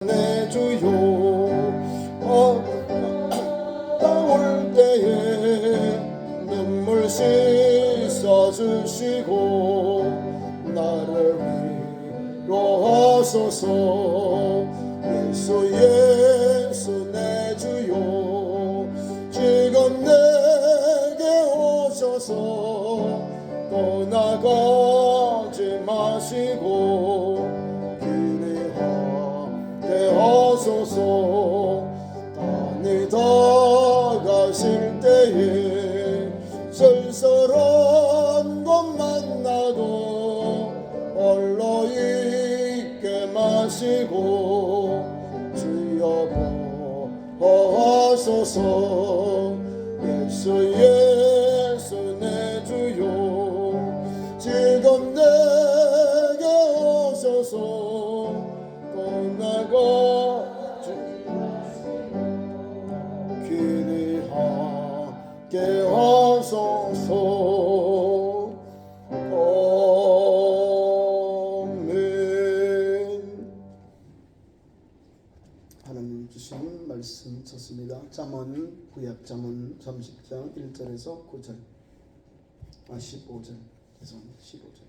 내 주요 나올 때에 눈물 씻어주시고 나를 위로하소서. 예수 예수 내 주요 지금 내게 오셔서 떠나가지 마시고 길이 하옵소서. 다니다가실 때에 쓸쓸한 것 만나도 홀로 있게 마시고 주여 보호하소서. 예수 예수 내 주요 지금 내게 오셔서 떠나가지 길이 함께 하소서. 아멘. 하나님 주신 말씀 좋습니다. 잠언 구약 잠언 30장 1절에서 9절 15절 죄송합니다. 15절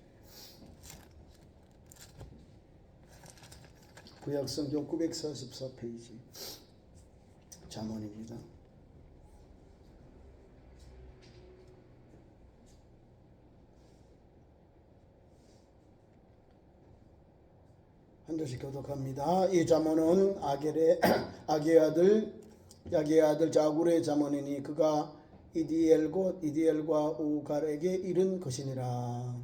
구약 성경 944페이지 잠언입니다. 한 절씩 교독합니다. 이 잠언은 아게의 아들 자굴의 잠언이니 그가 이디엘과 우갈에게 이른 것이니라.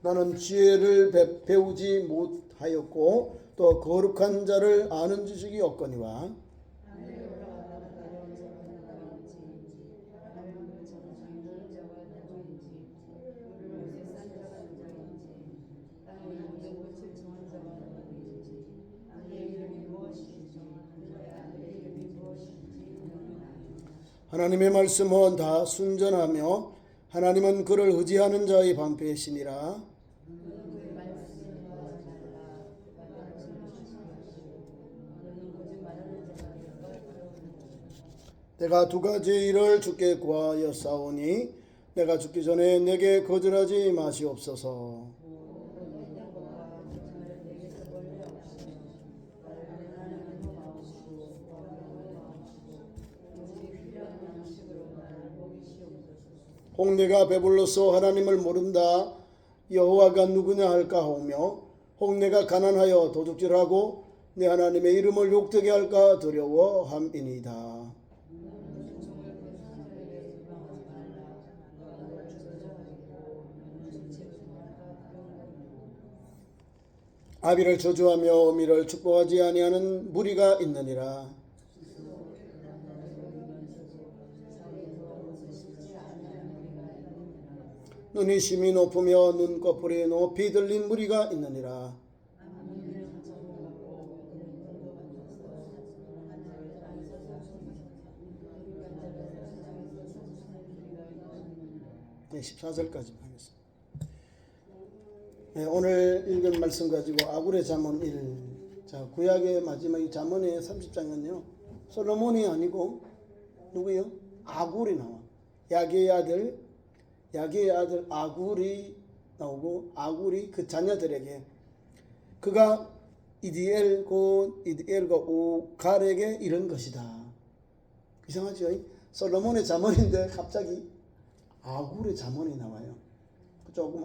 나는 지혜를 배우지 못하였고 또 거룩한 자를 아는 지식이 없거니와 하나님의 말씀은 다 순전하며 하나님은 그를 의지하는 자의 방패이시니라. 내가 두 가지 일을 주께 구하여 싸우니 내가 죽기 전에 내게 거절하지 마시옵소서. 혹 내가 배불러서 하나님을 모른다 여호와가 누구냐 할까 하며 혹 내가 가난하여 도둑질하고 내 하나님의 이름을 욕되게 할까 두려워함이니이다. 아비를 저주하며 어미를 축복하지 아니하는 무리가 있느니라. 눈이 심히 높으며 눈꺼풀이 높이 들린 무리가 있느니라. 네, 14절까지 하겠습니다. 네, 오늘 읽은 말씀 가지고 아굴의 잠언 1. 자, 구약의 마지막 이 잠언의 30장은요. 솔로몬이 아니고 누구요? 아굴이 나와. 야게의 아들 아굴이 나오고 아굴이 그 자녀들에게 그가 이디엘과 우갈에게 이런 것이다. 이상하죠? 솔로몬의 잠언인데 갑자기 아굴의 잠언이 나와요. 조금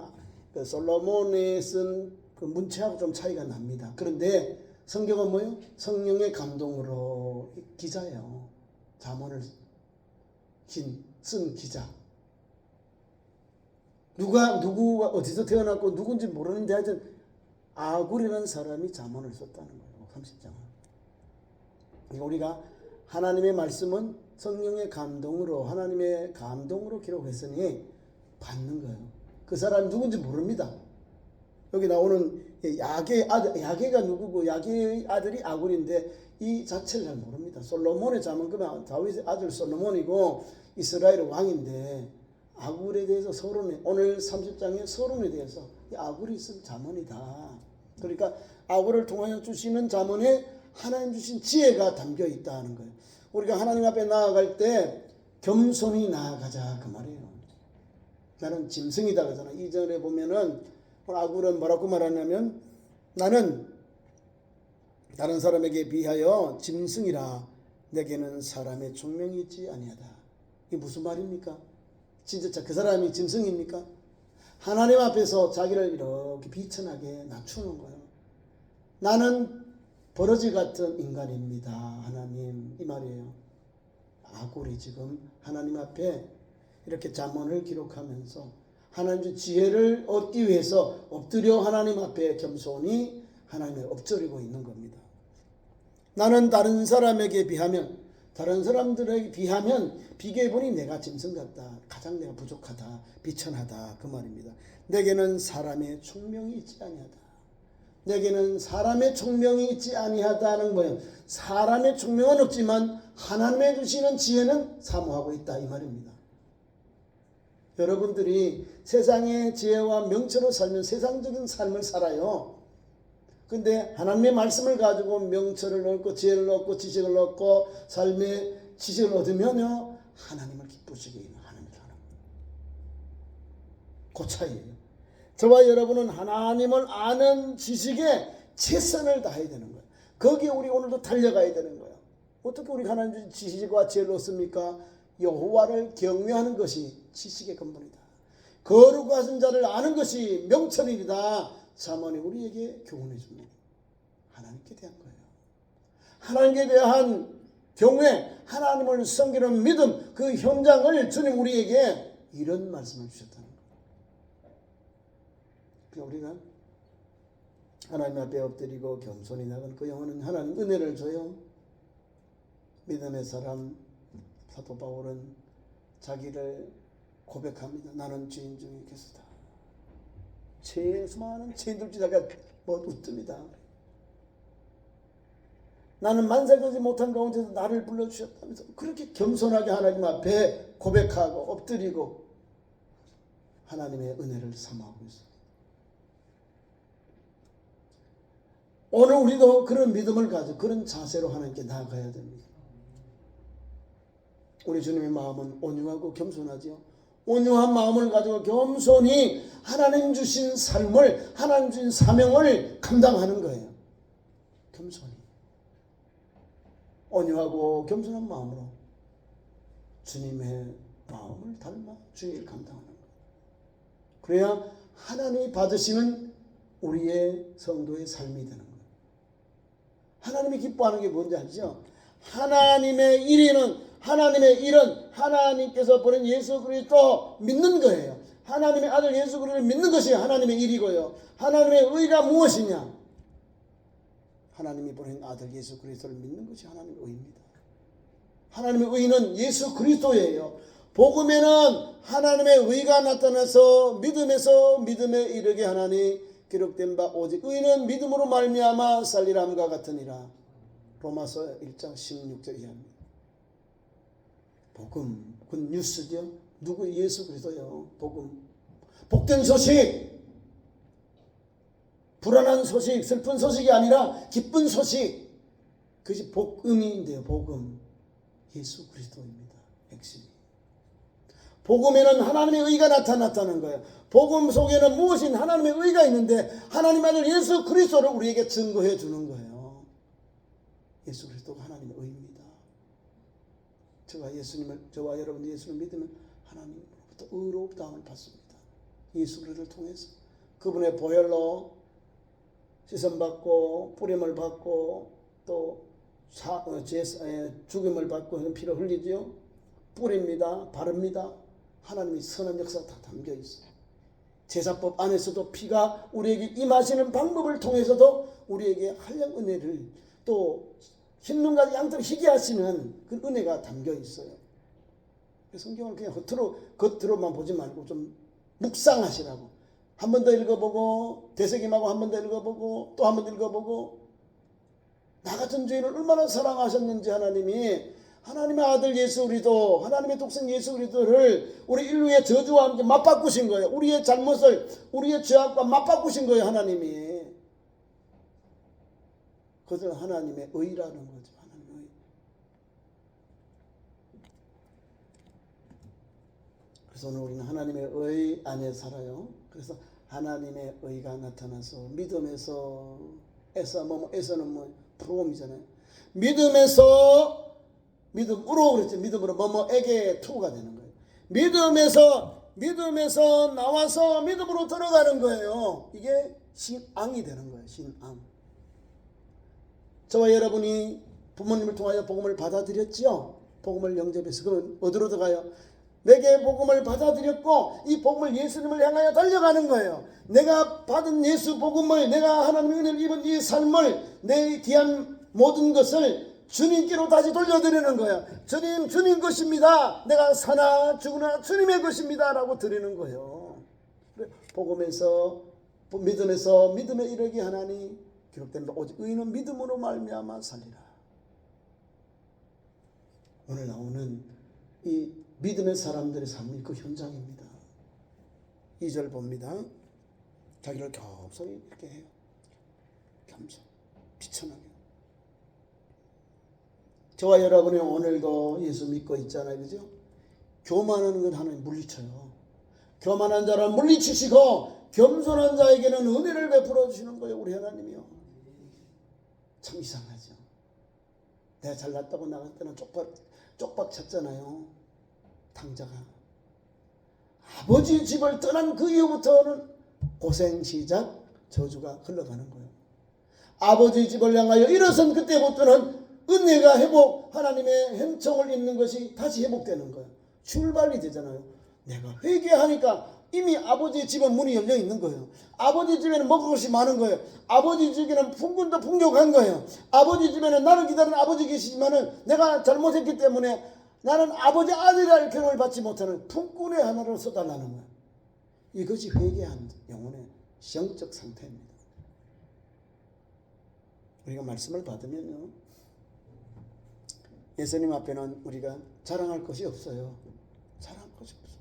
솔로몬이 쓴 그 문체하고 좀 차이가 납니다. 그런데 성경은 뭐요? 성령의 감동으로 기자예요. 잠언을 쓴 기자. 누가 어디서 태어났고 누군지 모르는데 하여튼 아굴이라는 사람이 잠언을 썼다는 거예요. 30장은. 우리가 하나님의 말씀은 성령의 감동으로 하나님의 감동으로 기록했으니 받는 거예요. 그 사람이 누군지 모릅니다. 여기 나오는 야게가 누구고 야게의 아들이 아굴인데 이 자체를 잘 모릅니다. 솔로몬의 잠언 그러면 다윗의 아들 솔로몬이고 이스라엘 왕인데 아굴에 대해서 서론에 오늘 30장의 서론에 대해서 이 아굴이 쓴 잠언이다. 그러니까 아굴을 통하여 주시는 잠언에 하나님 주신 지혜가 담겨 있다는 거예요. 우리가 하나님 앞에 나아갈 때 겸손히 나아가자 그 말이에요. 나는 짐승이다 그러잖아. 이전에 보면은 아굴은 뭐라고 말하냐면 나는 다른 사람에게 비하여 짐승이라 내게는 사람의 총명이 있지 아니하다. 이게 무슨 말입니까? 진짜 그 사람이 짐승입니까? 하나님 앞에서 자기를 이렇게 비천하게 낮추는 거예요. 나는 버러지 같은 인간입니다. 하나님 이 말이에요. 아굴이 지금 하나님 앞에 이렇게 잠언을 기록하면서 하나님의 지혜를 얻기 위해서 엎드려 하나님 앞에 겸손히 하나님을 엎드리고 있는 겁니다. 나는 다른 사람에게 비하면 다른 사람들에게 비하면 비교해보니 내가 짐승 같다. 가장 내가 부족하다. 비천하다. 그 말입니다. 내게는 사람의 총명이 있지 아니하다. 내게는 사람의 총명이 있지 아니하다는 거예요. 사람의 총명은 없지만 하나님의 주시는 지혜는 사모하고 있다 이 말입니다. 여러분들이 세상의 지혜와 명철로 살면 세상적인 삶을 살아요. 근데 하나님의 말씀을 가지고 명철을 얻고 지혜를 얻고 지식을 얻고 삶의 지식을 얻으면요 하나님을 기쁘시게 하나님을 사는 거예요. 그 차이예요. 저와 여러분은 하나님을 아는 지식에 최선을 다해야 되는 거예요. 거기에 우리 오늘도 달려가야 되는 거예요. 어떻게 우리 하나님의 지식과 지혜를 얻습니까? 여호와를 경외하는 것이 지식의 근본이다. 거룩하신 자를 아는 것이 명철이다. 잠언이 우리에게 교훈해 줍니다. 하나님께 대한 거예요. 하나님께 대한 경외, 하나님을 섬기는 믿음, 그 현장을 주님 우리에게 이런 말씀을 주셨다는 거예요. 그러니까 우리가 하나님 앞에 엎드리고 겸손히 나간 그 영혼은 하나님 은혜를 줘요. 믿음의 사람 사도 바울은 자기를 고백합니다. 나는 죄인 중에 괴수다. 죄의 수많은 죄인들 중에 웃습니다. 나는 만삭하지 못한 가운데서 나를 불러주셨다면서 그렇게 겸손하게 하나님 앞에 고백하고 엎드리고 하나님의 은혜를 사모하고 있습니다. 오늘 우리도 그런 믿음을 가지고 그런 자세로 하나님께 나아가야 됩니다. 우리 주님의 마음은 온유하고 겸손하지요. 온유한 마음을 가지고 겸손히 하나님 주신 삶을 하나님 주신 사명을 감당하는 거예요. 겸손히 온유하고 겸손한 마음으로 주님의 마음을 닮아 주의 일을 감당하는 거예요. 그래야 하나님이 받으시는 우리의 성도의 삶이 되는 거예요. 하나님이 기뻐하는 게 뭔지 아시죠? 하나님의 일은 하나님께서 보낸 예수 그리스도 믿는 거예요. 하나님의 아들 예수 그리스도를 믿는 것이 하나님의 일이고요. 하나님의 의가 무엇이냐? 하나님이 보낸 아들 예수 그리스도를 믿는 것이 하나님의 의입니다. 하나님의 의는 예수 그리스도예요. 복음에는 하나님의 의가 나타나서 믿음에서 믿음에 이르게 하나니 기록된 바 오직 의는 믿음으로 말미암아 살리라 함과 같으니라. 로마서 1장 16절 이하입니다. 복음, 그 뉴스죠. 누구? 예수 그리스도요. 복음. 복된 소식. 불안한 소식, 슬픈 소식이 아니라 기쁜 소식. 그것이 복음인데요. 복음. 예수 그리스도입니다. 핵심이. 복음에는 하나님의 의가 나타났다는 거예요. 복음 속에는 무엇인 하나님의 의가 있는데 하나님 아들 예수 그리스도를 우리에게 증거해 주는 거예요. 예수 그리스도가 하나님의 의입니다. 저와 여러분 예수를 믿으면 하나님으로부터 의롭다함을 받습니다. 예수 그리스도를 통해서 그분의 보혈로 씻음받고 뿌림을 받고 또 죽임을 받고 피를 흘리지요. 뿌립니다. 바릅니다. 하나님의 선한 역사가 다 담겨 있어요. 제사법 안에서도 피가 우리에게 임하시는 방법을 통해서도 우리에게 한량 은혜를 또 흰눈과 양털 희게 하시는 그 은혜가 담겨 있어요. 성경을 그냥 겉으로만 보지 말고 좀 묵상하시라고. 한 번 더 읽어보고 되새김하고 한 번 더 읽어보고 또 한 번 읽어보고 나 같은 죄인을 얼마나 사랑하셨는지 하나님이 하나님의 아들 예수 그리스도, 하나님의 독생 예수 그리스도를 우리 인류의 저주와 함께 맞바꾸신 거예요. 우리의 잘못을, 우리의 죄악과 맞바꾸신 거예요. 하나님이. 그것은 하나님의 의라는 거죠. 하나님의 의. 그래서 오늘 우리는 하나님의 의 안에 살아요. 그래서 하나님의 의가 나타나서 믿음에서 에서는 프롬이잖아요. 믿음에서 믿음으로 그랬죠. 믿음으로 뭐뭐에게 투가 되는 거예요. 믿음에서 나와서 믿음으로 들어가는 거예요. 이게 신앙이 되는 거예요. 신앙. 저와 여러분이 부모님을 통하여 복음을 받아들였지요. 복음을 영접해서 그러면 어디로 들어가요? 내게 복음을 받아들였고 이 복음을 예수님을 향하여 달려가는 거예요. 내가 받은 예수 복음을, 내가 하나님의 은혜를 입은 이 삶을, 내 귀한 모든 것을 주님께로 다시 돌려드리는 거예요. 주님 것입니다. 내가 사나 죽으나 주님의 것입니다 라고 드리는 거예요. 복음에서 믿음에서 믿음에 이르게 하나니 기록됩니다. 오직 의인은 믿음으로 말미암아 살리라. 오늘 나오는 이 믿음의 사람들의 삶이 그 현장입니다. 2절 봅니다. 자기를 겸손히 이렇게 해요. 겸손, 비천하게. 저와 여러분이 오늘도 예수 믿고 있잖아요. 그죠? 교만하는 건 하나님 물리쳐요. 교만한 자를 물리치시고 겸손한 자에게는 은혜를 베풀어 주시는 거예요. 우리 하나님이요. 참 이상하죠. 내가 잘났다고 나갈 때는 쪽박 쳤잖아요. 탕자가. 아버지 집을 떠난 그 이후부터는 고생 시작, 저주가 흘러가는 거예요. 아버지 집을 향하여 일어선 그때부터는 은혜가 회복, 하나님의 행청을 입는 것이 다시 회복되는 거예요. 출발이 되잖아요. 내가 회개하니까 이미 아버지 집은 문이 열려 있는 거예요. 아버지 집에는 먹을 것이 많은 거예요. 아버지 집에는 풍군도 풍족한 거예요. 아버지 집에는 나를 기다리는 아버지 계시지만은 내가 잘못했기 때문에 나는 아버지 아들이라는 결혼을 받지 못하는 품꾼의 하나를 써달라는 거예요. 이것이 회개한 영혼의 영적 상태입니다. 우리가 말씀을 받으면요, 예수님 앞에는 우리가 자랑할 것이 없어요. 자랑할 것이 없어요.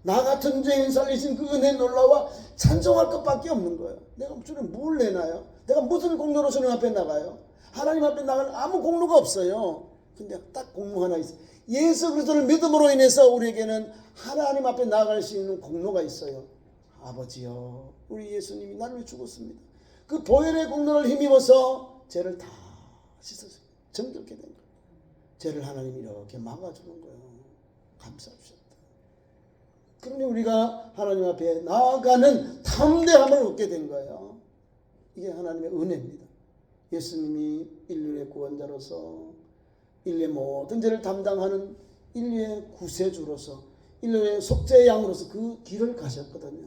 나 같은 죄인 살리신 그 은혜 놀라와 찬송할 것밖에 없는 거예요. 내가 주님 뭘 내나요? 내가 무슨 공로로 주님 앞에 나가요? 하나님 앞에 나갈 아무 공로가 없어요. 근데 딱 공로 하나 있어요. 예수 그리스도를 믿음으로 인해서 우리에게는 하나님 앞에 나아갈 수 있는 공로가 있어요. 아버지요, 우리 예수님이 나를 위해 죽었습니다. 그 보혈의 공로를 힘입어서 죄를 다 씻어서 정결케 된 거예요. 죄를 하나님이 이렇게 막아주는 거예요. 감사하셨다. 그러니 우리가 하나님 앞에 나아가는 담대함을 얻게 된 거예요. 이게 하나님의 은혜입니다. 예수님이 인류의 구원자로서 인류의 모든 죄를 담당하는 인류의 구세주로서 인류의 속죄의 양으로서 그 길을 가셨거든요.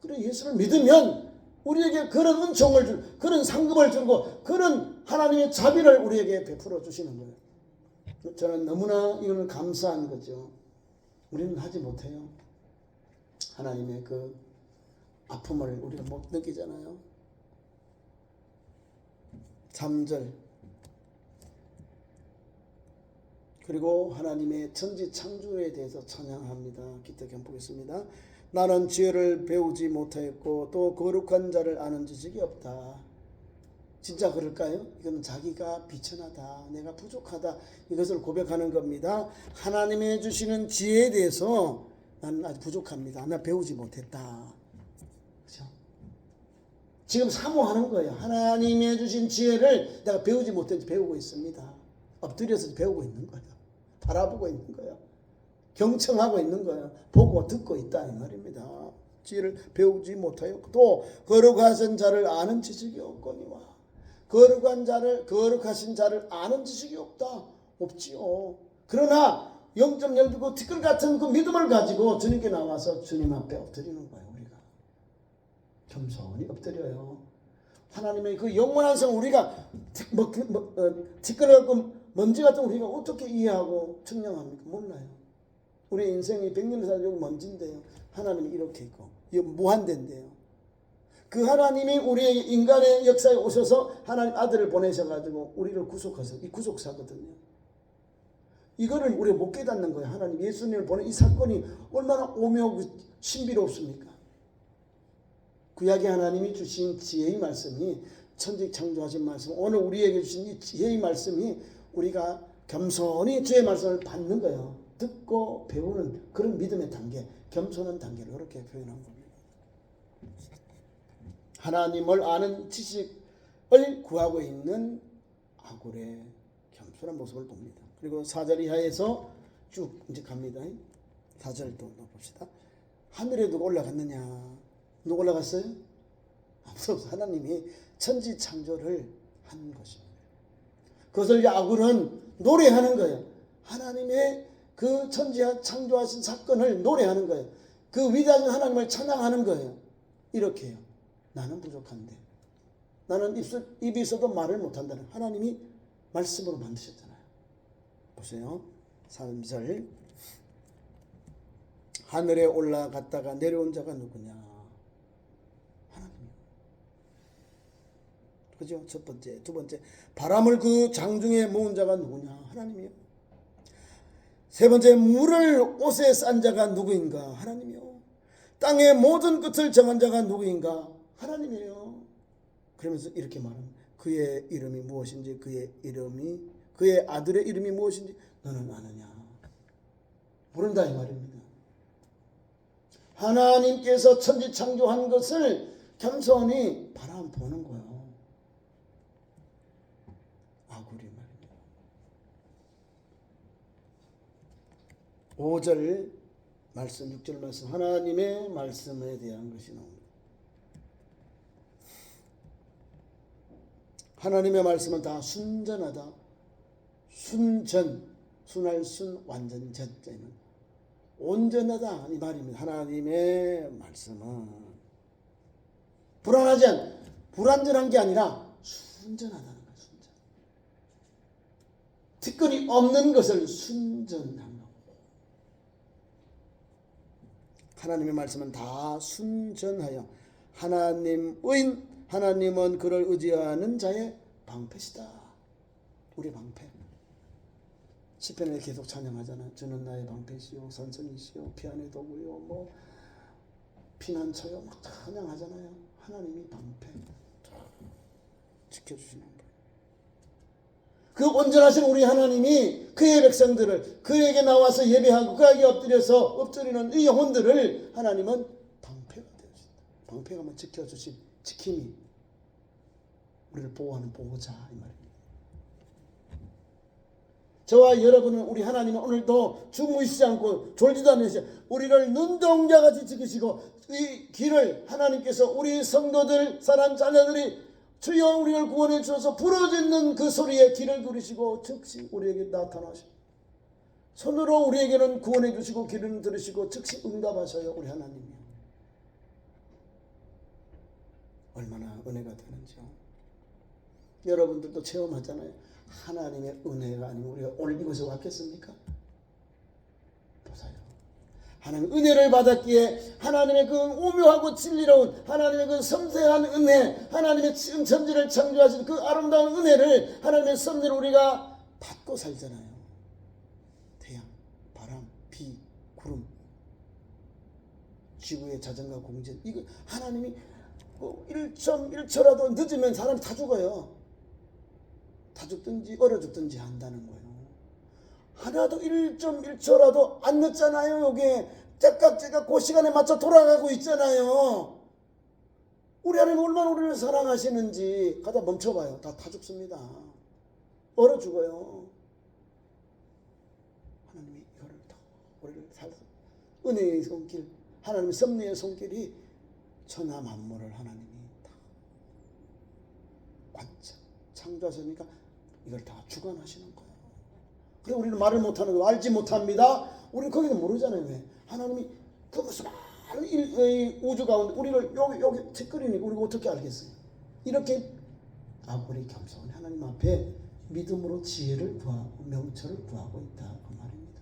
그래서 예수를 믿으면 우리에게 그런 은총을 줄, 그런 상급을 주고 그런 하나님의 자비를 우리에게 베풀어 주시는 거예요. 저는 너무나 이거는 감사한 거죠. 우리는 하지 못해요. 하나님의 그 아픔을 우리가 못 느끼잖아요. 3절. 그리고 하나님의 천지 창조에 대해서 찬양합니다. 기특히 보겠습니다. 나는 지혜를 배우지 못하였고 또 거룩한 자를 아는 지식이 없다. 진짜 그럴까요? 이건 자기가 비천하다, 내가 부족하다, 이것을 고백하는 겁니다. 하나님이 주시는 지혜에 대해서 나는 아주 부족합니다. 나 배우지 못했다. 그렇죠? 지금 사모하는 거예요. 하나님이 주신 지혜를 내가 배우지 못했지 배우고 있습니다. 엎드려서 배우고 있는 거예요. 바라보고 있는 거예요. 경청하고 있는 거예요. 보고 듣고 있다 이 말입니다. 지혜를 배우지 못하여 또 거룩하신 자를 아는 지식이 없거니와. 거룩하신 자를 아는 지식이 없지요. 그러나 0.1그 티끌 같은 그 믿음을 가지고 주님께 나와서 주님 앞에 엎드리는 거예요. 우리가 겸손히 엎드려요. 하나님의 그 영원한 성 우리가 티끌 같은 먼지 같은 우리가 어떻게 이해하고 측량합니까? 몰라요. 우리 인생이 100년을 살려고 먼지인데요. 하나님이 이렇게 있고 무한대인데요. 그 하나님이 우리의 인간의 역사에 오셔서 하나님 아들을 보내셔가지고 우리를 구속하셔서 이 구속사거든요. 이거를 우리가 못 깨닫는 거예요. 하나님 예수님을 보낸 이 사건이 얼마나 오묘하고 신비롭습니까? 구약의 하나님이 주신 지혜의 말씀이, 천지 창조하신 말씀, 오늘 우리에게 주신 이 지혜의 말씀이 우리가 겸손히 주의 말씀을 받는 거예요. 듣고 배우는 그런 믿음의 단계, 겸손한 단계를 이렇게 표현한 겁니다. 하나님을 아는 지식을 구하고 있는 아굴의 겸손한 모습을 봅니다. 그리고 4절 이하에서 쭉 이제 갑니다. 4절 또 봅시다. 하늘에 누가 올라갔느냐? 누가 올라갔어요? 아무도 하나님이 천지 창조를 한 것입니다. 그것을 아굴은 노래하는 거예요. 하나님의 그 천지 창조하신 사건을 노래하는 거예요. 그 위대한 하나님을 찬양하는 거예요. 이렇게요. 나는 부족한데, 나는 입이 있어도 말을 못한다는 하나님이 말씀으로 만드셨잖아요. 보세요. 3절. 하늘에 올라갔다가 내려온 자가 누구냐? 하나님이요. 그죠? 첫 번째. 두 번째. 바람을 그 장중에 모은 자가 누구냐? 하나님이요. 세 번째. 물을 옷에 싼 자가 누구인가? 하나님이요. 땅의 모든 끝을 정한 자가 누구인가? 하나님이에요. 그러면서 이렇게 말합니다. 그의 이름이 무엇인지, 그의 아들의 이름이 무엇인지 너는 아느냐? 모른다 이 말입니다. 하나님께서 천지 창조한 것을 겸손히 바라보는 거예요. 아굴이 말입니다. 5절 말씀, 6절 말씀, 하나님의 말씀에 대한 것이 나옵니다. 하나님의 말씀은 다 순전하다. 순전, 순할 순, 완전 전제는 온전하다 이 말입니다. 하나님의 말씀은 불완전한 게 아니라 순전하다는 거예요. 순전. 티끌이 없는 것을 순전한 거. 하나님의 말씀은 다 순전하여 하나님은 그를 의지하는 자의 방패시다. 우리 방패. 시편에 계속 찬양하잖아. 주는 나의 방패시요 선선이시요 피안의 도구요 뭐 피난처요 막 찬양하잖아요. 하나님이 방패 지켜주시는 거예요. 그 온전하신 우리 하나님이 그의 백성들을 그에게 나와서 예배하고 그에게 엎드리는 이 영혼들을 하나님은 방패가 되어주신다. 방패가 뭐 지켜주신 지킴이, 우리를 보호하는 보호자 이 말입니다. 저와 여러분은 우리 하나님은 오늘도 주무시지 않고 졸지도 않으시고 우리를 눈동자같이 지키시고 이 길을 하나님께서 우리 성도들 사랑 자녀들이 주여 우리를 구원해 주셔서 부르짖는 그 소리에 길을 들으시고 즉시 우리에게 나타나시고 손으로 우리에게는 구원해 주시고 길을 들으시고 즉시 응답하셔요. 우리 하나님이요. 얼마나 은혜가 되는지요. 여러분들도 체험하잖아요. 하나님의 은혜가 아니면 우리가 오늘 이곳에 왔겠습니까? 보세요. 하나님 은혜를 받았기에 하나님의 그 오묘하고 진리로운 하나님의 그 섬세한 은혜, 하나님의 천지를 창조하신 그 아름다운 은혜를 하나님의 섭리로 우리가 받고 살잖아요. 태양, 바람, 비, 구름, 지구의 자전과 공전, 이거 하나님이 1.1초라도 늦으면 사람이 다 죽어요. 다 죽든지 얼어 죽든지 한다는 거예요. 하나도 1.1초라도 안 늦잖아요. 여기에 째깍째깍 그 시간에 맞춰 돌아가고 있잖아요. 우리 하나님 얼마나 우리를 사랑하시는지 가다 멈춰봐요. 다 죽습니다. 얼어 죽어요. 하나님이 이거를 다 우리를 살서 은혜의 손길, 하나님의 섭리의 손길이 천하 만물을 하나님이 다 관찰 창조하시니까 이걸 다 주관하시는 거예요. 그래서 우리는 말을 못하는 거예요. 알지 못합니다. 우리는 거기는 모르잖아요. 왜? 하나님이 그 무슨 많은 우주 가운데 우리를 여기 티끌이니까 우리가 어떻게 알겠어요? 이렇게 우리 겸손히 하나님 앞에 믿음으로 지혜를 구하고 명철을 구하고 있다 그 말입니다.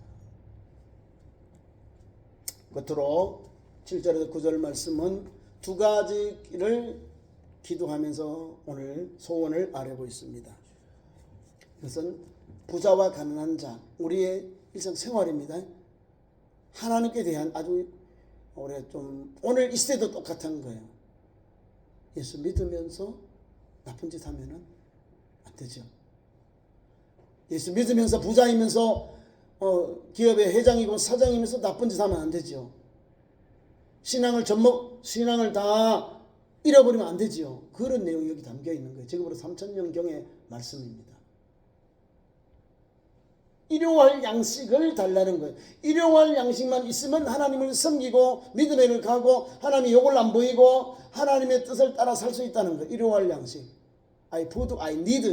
끝으로 7절에서 9절 말씀은 두 가지를 기도하면서 오늘 소원을 아뢰고 있습니다. 이것은 부자와 가난한 자, 우리의 일상생활입니다. 하나님께 대한 아주 우리가 좀 오늘 이 시대도 똑같은 거예요. 예수 믿으면서 나쁜 짓 하면은 안 되죠. 예수 믿으면서 부자이면서 기업의 회장이고 사장이면서 나쁜 짓 하면 안 되죠. 신앙을 다 잃어버리면 안 되죠. 그런 내용이 여기 담겨 있는 거예요. 지금으로 3000년경의 말씀입니다. 일용할 양식을 달라는 거예요. 일용할 양식만 있으면 하나님을 섬기고 믿음의 길을 가고 하나님의 욕을 안 보이고 하나님의 뜻을 따라 살 수 있다는 거예요. 일용할 양식. I food, I need.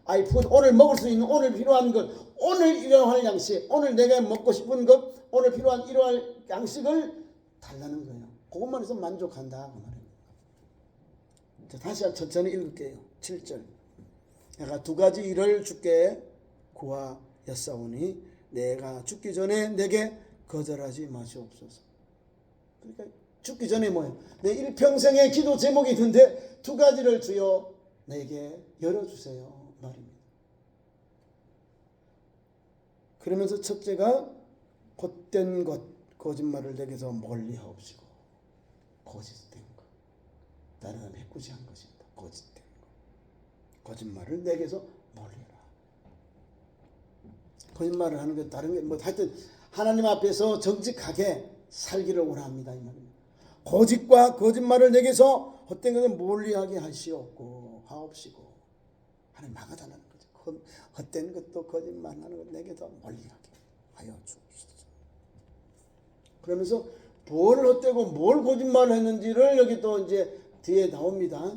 I food, 오늘 먹을 수 있는, 오늘 필요한 것, 오늘 일용할 양식, 오늘 내가 먹고 싶은 것, 오늘 필요한 일용할 양식을 달라는 거예요. 그것만 해서 만족한다 그 말입니다. 다시 천천히 읽을게요. 7절. 내가 두 가지 일을 주께 구하였사오니 내가 죽기 전에 내게 거절하지 마시옵소서. 그러니까 죽기 전에 뭐예요? 내 일평생의 기도 제목이 있는데 두 가지를 주여 내게 열어주세요 말입니다. 그러면서 첫째가 헛된 것, 거짓말을 내게서 멀리하옵시고. 거짓된 것, 다른 해꾸지한 것입니다. 거짓된 것, 거짓말을 내게서 멀리하라. 거짓말을 하는 것 다른 게 뭐 하여튼 하나님 앞에서 정직하게 살기를 원합니다 이 말입니다. 거짓과 거짓말을 내게서 헛된 것을 멀리하게 하옵시고 하나님 막아달라는 거죠. 헛된 것도 거짓말하는 것 내게서 멀리하게 하여 주옵소서. 그러면서 뭘 헛되고 뭘 거짓말을 했는지를 여기 또 이제 뒤에 나옵니다.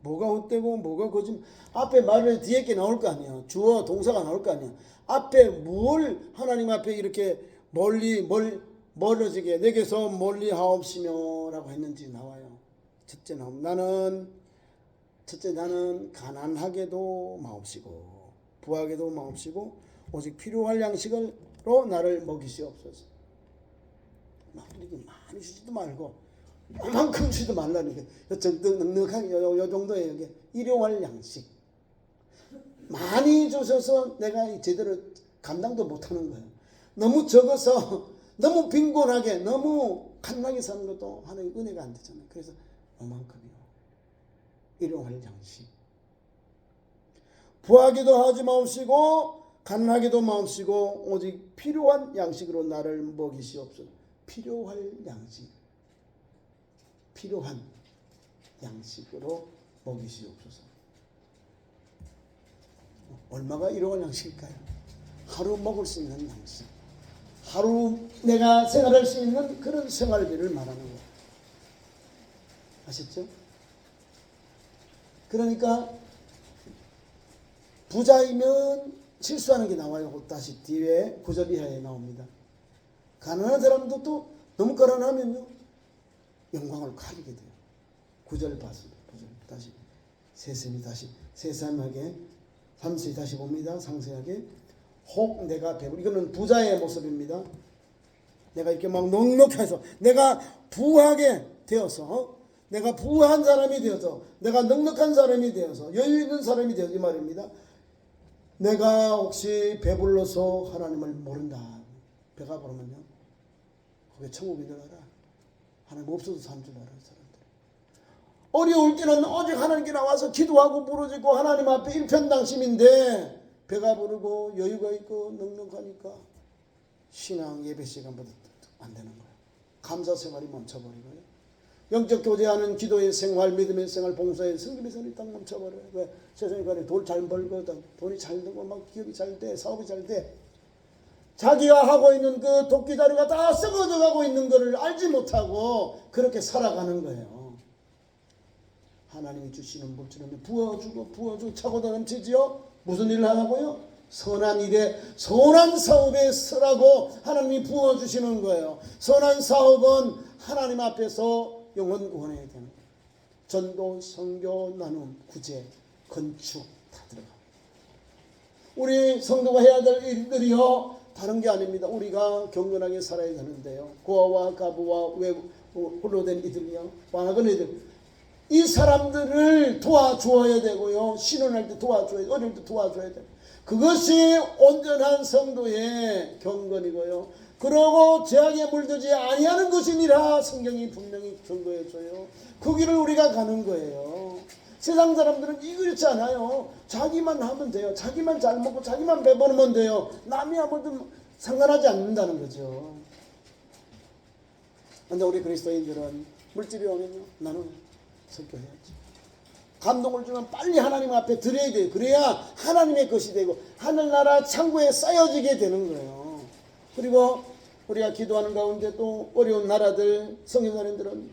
뭐가 헛되고 뭐가 거짓말. 앞에 말을 뒤에 게 나올 거 아니야. 주어 동사가 나올 거 아니야. 앞에 뭘 하나님 앞에 이렇게 멀어지게 내게서 멀리 하옵시며 라고 했는지 나와요. 첫째 나는 가난하게도 마옵시고 부하게도 마옵시고 오직 필요할 양식으로 나를 먹이시옵소서. 이렇게 많이 주지도 말고 이만큼 주지도 말라는 게 넉넉하게 요 정도예요. 이게 일용할 양식 많이 주셔서 내가 제대로 감당도 못하는 거예요. 너무 적어서 너무 빈곤하게 너무 갓나게 사는 것도 하나의 은혜가 안 되잖아요. 그래서 이만큼이요. 일용할 양식. 부하기도 하지 마옵시고 가난하게도 마옵시고 오직 필요한 양식으로 나를 먹이시옵소서. 필요할 양식, 필요한 양식으로 먹이시옵소서. 얼마가 일용할 양식일까요? 하루 먹을 수 있는 양식, 하루 내가 생활할 수 있는 그런 생활비를 말하는 거예요. 아셨죠? 그러니까 부자이면 실수하는 게 나와요. 다시 뒤에 9절 이하에 나옵니다. 가난한 사람도 또 너무 가난하면요 영광을 가리게 돼요. 9절 봤습니다. 9절 다시 세세히 다시 세세하게 3세 다시 봅니다. 상세하게 혹 내가 배불 이거는 부자의 모습입니다. 내가 이렇게 막 넉넉해서 내가 부하게 되어서 내가 부한 사람이 되어서 내가 넉넉한 사람이 되어서 여유 있는 사람이 되어서 이 말입니다. 내가 혹시 배불러서 하나님을 모른다. 배가 부르면요 그게 천국인 줄 알아. 하나님 없어도 사는 줄 알아. 사람들 어려울 때는 오직 하나님께 나와서 기도하고 부르짖고 하나님 앞에 일편당심인데 배가 부르고 여유가 있고 넉넉하니까 신앙 예배 시간보다 안 되는 거예요. 감사 생활이 멈춰버리고요. 영적 교제하는 기도의 생활, 믿음의 생활, 봉사의 성김의 생활이 딱 멈춰버려요. 왜? 세상에 가니 돈 잘 벌거든. 돈이 잘 되고 막 기업이 잘 돼. 사업이 잘 돼. 자기가 하고 있는 그 도끼다리가 다 썩어져 가고 있는 것을 알지 못하고 그렇게 살아가는 거예요. 하나님이 주시는 물질은 부어주고 차고도 넘치지요. 무슨 일을 하라고요? 선한 일에 선한 사업에 쓰라고 하나님이 부어주시는 거예요. 선한 사업은 하나님 앞에서 영혼 구원해야 되는 거예요. 전도, 선교, 나눔, 구제, 건축 다 들어갑니다. 우리 성도가 해야 될 일들이요 다른 게 아닙니다. 우리가 경건하게 살아야 되는데요. 고아와 가부와 홀로 된 이들이요 왕하건 이들 이 사람들을 도와주어야 되고요. 신혼할 때 도와줘야 돼. 어릴 때 도와줘야 돼. 그것이 온전한 성도의 경건이고요. 그러고 죄악에 물들지 아니하는 것이니라 성경이 분명히 경고해줘요. 그 길을 우리가 가는 거예요. 세상 사람들은 이렇지 않아요. 자기만 하면 돼요. 자기만 잘 먹고 자기만 배부르면 돼요. 남이 아무도 상관하지 않는다는 거죠. 그런데 우리 그리스도인들은 물질이 오면요, 나는 설교해야지. 감동을 주면 빨리 하나님 앞에 드려야 돼요. 그래야 하나님의 것이 되고 하늘나라 창고에 쌓여지게 되는 거예요. 그리고 우리가 기도하는 가운데 또 어려운 나라들 성경사님들은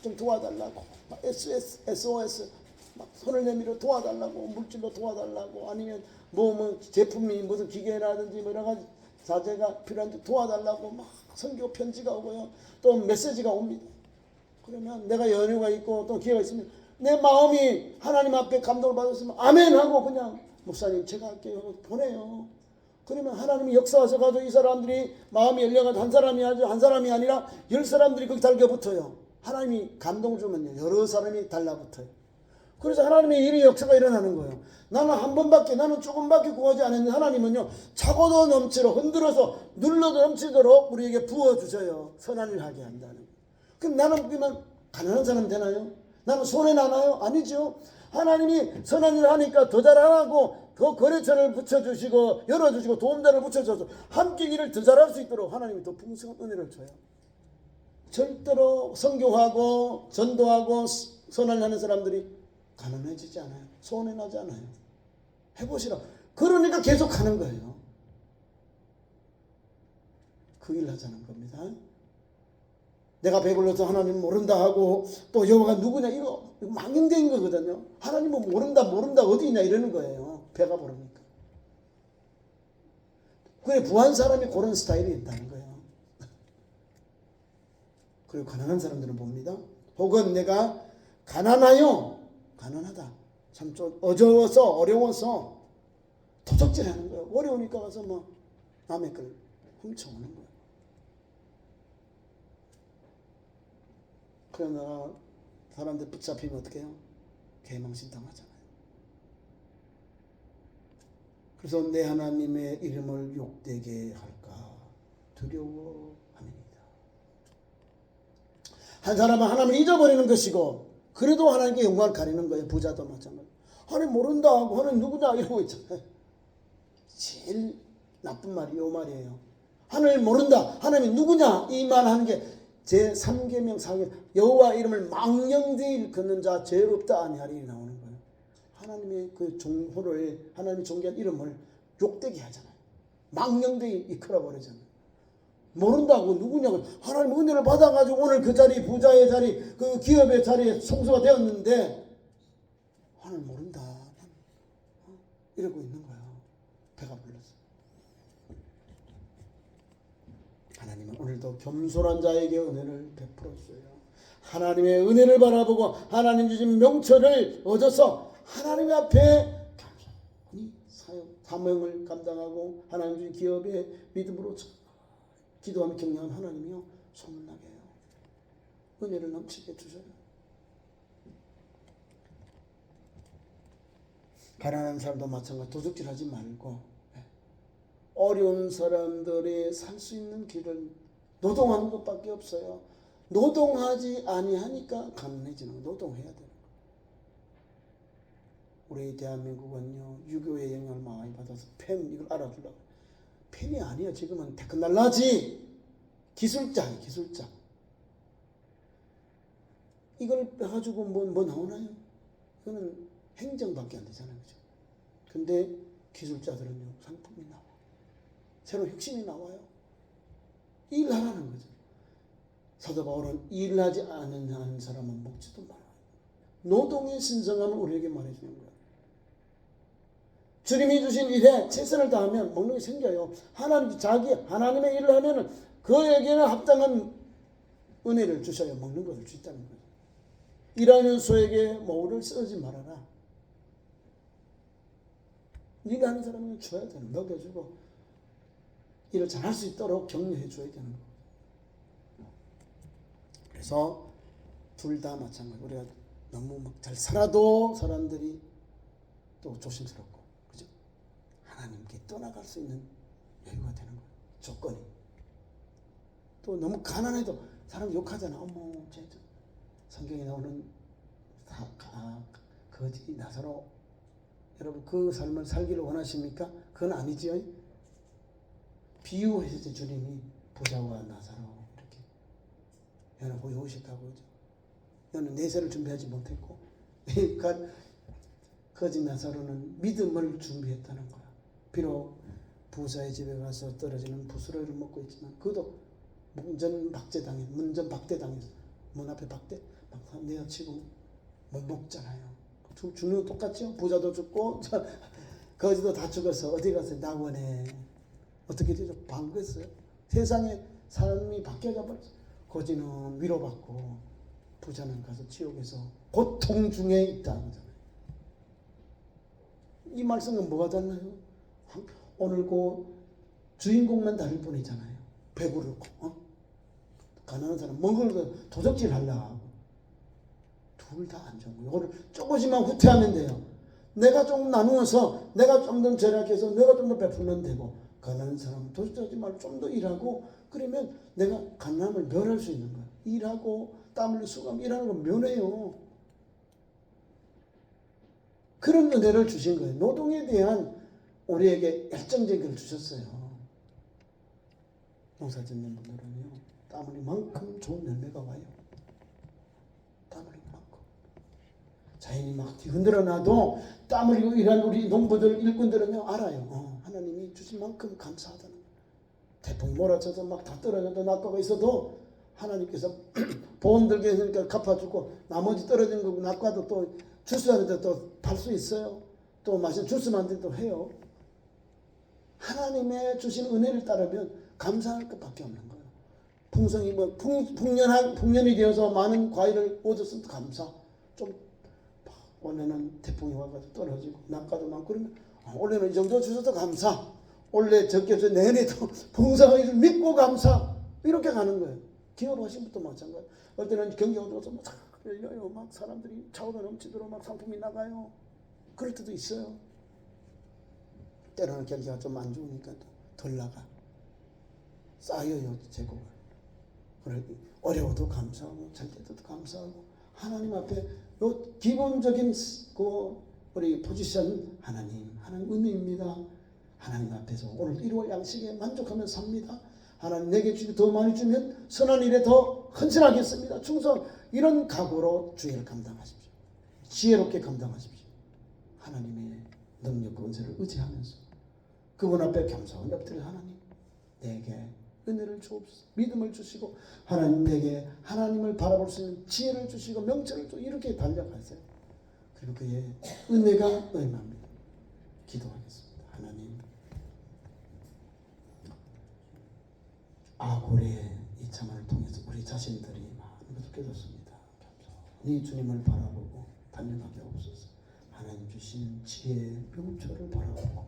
좀 도와달라고 SOS 막 손을 내밀어 도와달라고, 물질로 도와달라고, 아니면 뭐 제품이 무슨 기계라든지 뭐 여러 가지 자재가 필요한데 도와달라고 막 선교 편지가 오고요. 또 메시지가 옵니다. 그러면 내가 여유가 있고 또 기회가 있으면 내 마음이 하나님 앞에 감동을 받았으면 아멘 하고 그냥 목사님 제가 할게요 보내요. 그러면 하나님이 역사하셔가지고 이 사람들이 마음이 열려가지고 한 사람이 아니라 10사람들이 거기 달겨붙어요. 하나님이 감동 주면요 여러 사람이 달라붙어요. 그래서 하나님의 일이 역사가 일어나는 거예요. 나는 조금밖에 구하지 않았는데 하나님은요 차고도 넘치러 흔들어서 눌러도 넘치도록 우리에게 부어주셔요. 선한 일 하게 한다는 거예요. 그럼 나는 그러면 가난한 사람 되나요? 나는 손해나나요? 아니죠. 하나님이 선한 일을 하니까 더 잘하고 더 거래처를 붙여주시고 열어주시고 도움자를 붙여줘서 함께 일을 더 잘할 수 있도록 하나님이 더 풍성한 은혜를 줘요. 절대로 선교하고 전도하고 선한 일 하는 사람들이 가난해지지 않아요. 손해나지 않아요. 해보시라. 그러니까 계속 하는 거예요. 그 일 하자는 겁니다. 내가 배불러서 하나님 모른다 하고 또 여호와가 누구냐 이거 망령된 거거든요. 하나님은 모른다 어디 있냐 이러는 거예요. 배가 부르니까. 그래 부한 사람이 그런 스타일이 있다는 거예요. 그리고 가난한 사람들은 봅니다. 혹은 내가 가난하다. 참 좀 어려워서 도적질하는 거예요. 어려우니까 가서 뭐 남의 걸 훔쳐오는 거예요. 그러나 사람들 붙잡히면 어떻게 해요? 개망신 당하잖아요. 그래서 내 하나님의 이름을 욕되게 할까 두려워합니다. 한 사람은 하나님을 잊어버리는 것이고 그래도 하나님께 영광을 가리는 거예요. 부자도 마찬가지. 하나님 모른다 하고 하나님 누구냐 이러고 있잖아요. 제일 나쁜 말이 이 말이에요. 하나님 모른다. 하나님이 누구냐 이 말 하는 게 제3계명 4계명 여호와 이름을 망령되이 일컫는 자 죄 없다 아니하리 나오는 거예요. 하나님의 그 종호를 하나님이 존귀한 이름을 욕되게 하잖아요. 망령되이 일컬어 버리잖아요. 모른다고 누구냐고. 하나님 은혜를 받아가지고 오늘 그 자리 부자의 자리 그 기업의 자리에 성소가 되었는데 하나님 모른다 이러고 있는 거예요. 배가 불렀어요. 하나님은 오늘도 겸손한 자에게 은혜를 베풀었어요. 하나님의 은혜를 바라보고 하나님 주신 명철을 얻어서 하나님 앞에 겸손히 사명을 감당하고 하나님 주신 기업의 믿음으로 기도하며 경영한 하나님이요 소문나게 해요. 은혜를 넘치게 주셔요. 가난한 사람도 마찬가지 도둑질하지 말고 어려운 사람들이 살 수 있는 길은 노동하는 것밖에 없어요. 노동하지 아니하니까 가난해지는 거. 노동해야 되는 거. 우리 대한민국은요 유교의 영향을 많이 받아서 펜 이걸 알아주려고. 펜이 아니에요. 지금은 테크놀로지 기술자예요. 기술자. 이걸 해가지고 뭐 나오나요? 이거는 행정밖에 안 되잖아요. 그죠? 근데 기술자들은요 상품이 나와. 새로운 혁신이 나와요. 일하라는 거죠. 사도 바울은 일하지 않는 사람은 먹지도 말아요. 노동의 신성함을 우리에게 말해주는 거예요. 주님이 주신 일에 최선을 다하면 먹는 게 생겨요. 하나님의 일을 하면은 그에게는 합당한 은혜를 주셔야 먹는 것을 주 있다는 거예요. 일하는 소에게 모를 쓰지 말아라. 일하는 사람은 줘야 되는 먹여주고 일을 잘할 수 있도록 격려해 줘야 되는 거예요. 그래서 둘 다 마찬가지. 우리가 너무 막 잘 살아도 사람들이 또 조심스럽고, 그죠? 하나님께 떠나갈 수 있는 여유가 되는 거예요. 조건이. 또 너무 가난해도 사람 욕하잖아. 어머, 성경에 나오는 거지 나사로. 여러분 그 삶을 살기를 원하십니까? 그건 아니지요. 비유하셨죠. 주님이 부자와 나사로 이렇게 여는 보여오셨다고 그러죠. 너는 내세를 준비하지 못했고 거짓 나사로는 믿음을 준비했다는 거야. 비록 부자의 집에 가서 떨어지는 부스러기를 먹고 있지만 그도 문전박대당해서 문 앞에 박대 막 내어치고 못 먹잖아요. 죽는 거 똑같죠. 부자도 죽고 거지도 다 죽어서 어디 가서 낙원에 어떻게 되죠? 방긋어요. 세상에 사람이 바뀌어져 버렸어. 거지는 위로받고 부자는 가서 지옥에서 고통 중에 있다 그러잖아요. 이 말씀은 뭐가 달라요? 오늘 그 주인공만 다를 뿐이잖아요. 배부르고 가난한 사람 먹을 거 도적질 하려고 둘 다 안 좋은 거예요. 이거를 조금씩만 후퇴하면 돼요. 내가 좀 나누어서 내가 좀 더 절약해서 내가 좀 더 베풀면 되고 가난한 사람은 도적질하지 말고 좀 더 일하고 그러면 내가 가난함을 면할 수 있는 거예요. 일하고 땀 흘리고 수고하면 일하는 건 면해요. 그런 은혜를 주신 거예요. 노동에 대한 우리에게 열정적인 걸 주셨어요. 농사 짓는 분들은요. 땀 흘린 만큼 좋은 열매가 와요. 땀 흘린 만큼. 자연이 막 흔들어 놔도 땀 흘리고 일한 우리 농부들, 일꾼들은요. 알아요. 하나님이 주신 만큼 감사하다는 거예요. 태풍이 몰아쳐서 막 다 떨어져도 낙과가 있어도 하나님께서 보험 들게 해주니까 갚아주고 나머지 떨어진 거 낙과도 또 주스 하는데 또 팔 수 있어요. 또 맛있는 주스 만들기도 해요. 하나님의 주신 은혜를 따르면 감사할 것밖에 없는 거예요. 풍성이 풍년이 되어서 많은 과일을 얻었으면 감사. 좀 원래는 태풍이 와가지고 떨어지고 낙과도 많고 그러면 올해는 이 정도 주셔서 감사. 올해 적게 줘 내년에도 풍성하게 믿고 감사. 이렇게 가는 거예요. 기업하신 분도 마찬가지예요. 어떨 때는 경기가 어두워서 막 열려요. 막 사람들이 차오르 넘치도록 막 상품이 나가요. 그럴 때도 있어요. 때로는 경기가 좀 안 좋으니까 덜 나가. 쌓여요, 재고가. 어려워도 감사하고, 잘 때도 감사하고, 하나님 앞에 요 기본적인 우리 포지션, 하나님 은혜입니다. 하나님 앞에서 오늘 1월 양식에 만족하며 삽니다. 하나님 내게 주시고 더 많이 주면 선한 일에 더 헌신하겠습니다. 충성. 이런 각오로 주의를 감당하십시오. 지혜롭게 감당하십시오. 하나님의 능력과 은혜를 의지하면서 그분 앞에 겸손히 엎드려 하나님 내게 은혜를 주옵소서. 믿음을 주시고 하나님 내게 하나님을 바라볼 수 있는 지혜를 주시고 명철을 주시고 이렇게 달려가세요. 그리고 그의 은혜가 얼마입니다. 기도하겠습니다. 하나님 아고레의 이 참을 통해서 우리 자신들이 많은 것을 깨닫습니다. 감사합니다. 주님을 바라보고 달려가게 하옵소서. 하나님 주신 지혜의 명철을 바라보고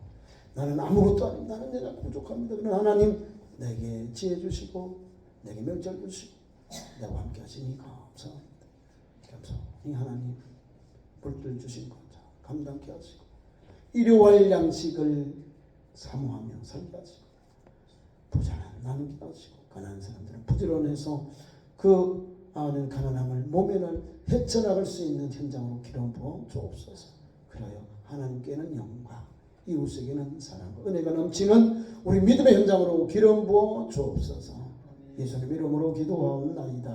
나는 아무것도 아닙니다. 나는 내가 부족합니다. 그러나 하나님 내게 지혜 주시고 내게 명철 주시고 내가 함께 하시니 감사합니다. 감사합니다. 하나님 물들 주신 것 감당케 하시고 일요일 양식을 사모하며 살게 하시고 부자는 나누게 하시고 가난한 사람들은 부지런해서 그 아는 가난함을 모면을 헤쳐나갈 수 있는 현장으로 기름 부어 주옵소서. 그래요 하나님께는 영광 이웃에게는 사랑과 은혜가 넘치는 우리 믿음의 현장으로 기름 부어 주옵소서. 예수님 이름으로 기도하옵나이다.